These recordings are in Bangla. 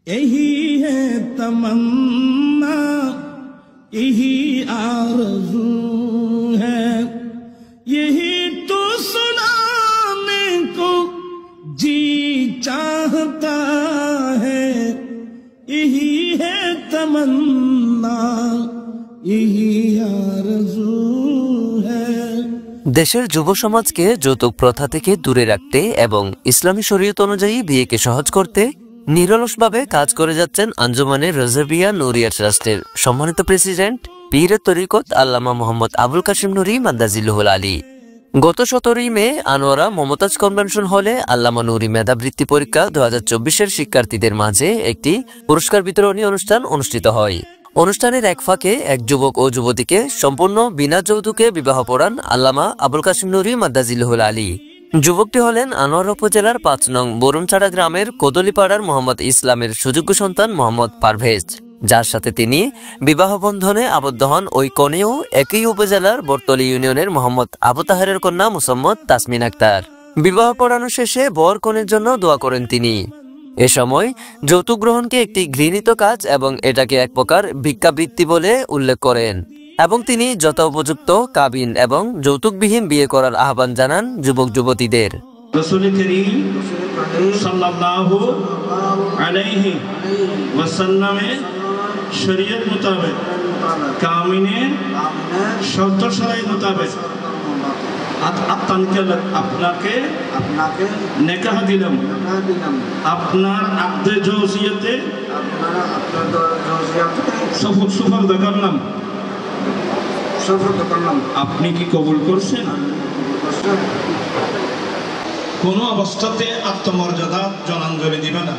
यही है तमन्ना, यही आरज़ू है, यही तो सुनाने को जी चाहता है। यही है तमन्ना, यही आरज़ू है। দেশের যুব সমাজকে যৌতুক প্রথা থেকে দূরে রাখতে এবং ইসলামী শরীয়ত অনুযায়ী বিয়েকে সহজ করতে নিরলসভাবে কাজ করে যাচ্ছেন আঞ্জুমানে রজাবিয়া নুরিয়া ট্রাস্টের সম্মানিত প্রেসিডেন্ট পীর তরিকত আল্লামা মোহাম্মদ আবুল কাশিম নুরি মাদ্দাজিল্লুহুল আলী। গত 17 মে আনোয়ারা মমতাজ কনভেনশন হলে আল্লামা নুরি মেধাবৃত্তি পরীক্ষা 2024-এর শিক্ষার্থীদের মাঝে একটি পুরস্কার বিতরণী অনুষ্ঠান অনুষ্ঠিত হয়। অনুষ্ঠানের এক ফাঁকে এক যুবক ও যুবতীকে সম্পূর্ণ বিনা যৌতুকে বিবাহ পড়ান আল্লামা আবুল কাশিম নুরি মাদ্দাজিল্লুহুল আলী। যুবকটি হলেন আনোয়ারা উপজেলার 5 নং বরুণছাড়া গ্রামের কোদলিপাড়ার মোহাম্মদ ইসলামের সুযোগ্য সন্তান মোহাম্মদ পারভেজ, যার সাথে তিনি বিবাহ বন্ধনে আবদ্ধ হন। ওই কনেও একই উপজেলার বরতলী ইউনিয়নের মোহাম্মদ আবু তাহেরের কন্যা মুসম্মদ তাসমিন আক্তার। বিবাহ পড়ানো শেষে বর কনের জন্য দোয়া করেন তিনি। এ সময় যৌতুক গ্রহণকে একটি ঘৃণিত কাজ এবং এটাকে এক প্রকার ভিক্ষাবৃত্তি বলে উল্লেখ করেন এবং তিনি যথোপযুক্ত কাবিন এবং যৌতুকবিহীন বিয়ে করার আহ্বান জানান যুবক যুবতীদের। রাসূল করিম সাল্লাল্লাহু আলাইহি ওয়াসাল্লামের শরীয়ত মোতাবেক কামিনের শর্ত শরাই মোতাবেক আপনাকে নেকাহ দিলাম। আপনার আকদে জওজিয়াতে সুফরদ করলাম। আপনি কি কবুল করছেন? কোনো অবস্থাতে আত্মমর্যাদা জনাঞ্জলি দিবে না।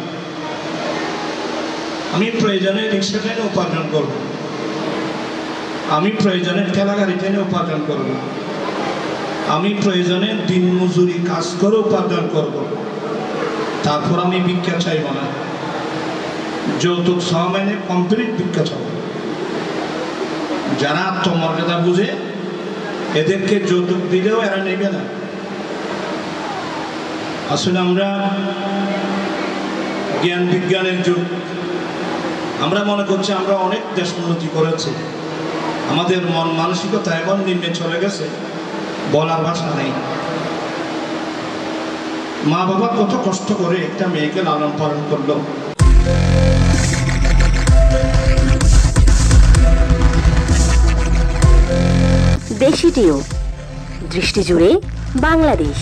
আমি প্রয়োজনে রিক্সা টেনে উপার্জন করব, আমি প্রয়োজনে ঠেলা গাড়ি টেনে উপার্জন করব, আমি প্রয়োজনে দিন মজুরি কাজ করে উপার্জন করব, তারপর আমি ভিক্ষা চাইব না। যৌতুক সমানে কমপ্লিট ভিক্ষা চাইব। যারা আত্মমর্যাদা বুঝে এদেরকে যৌতুক দিলেও এরা নেবে না। আসলে আমরা জ্ঞান বিজ্ঞানের যুগ, আমরা মনে করছি আমরা অনেক দেশ উন্নতি করেছি, আমাদের মন মানসিকতা এমন নিম্নে চলে গেছে বলার ভাষা নেই। মা বাবা কত কষ্ট করে একটা মেয়েকে লালন পালন করলো। দেশি টিও দৃষ্টি জুড়ে বাংলাদেশ।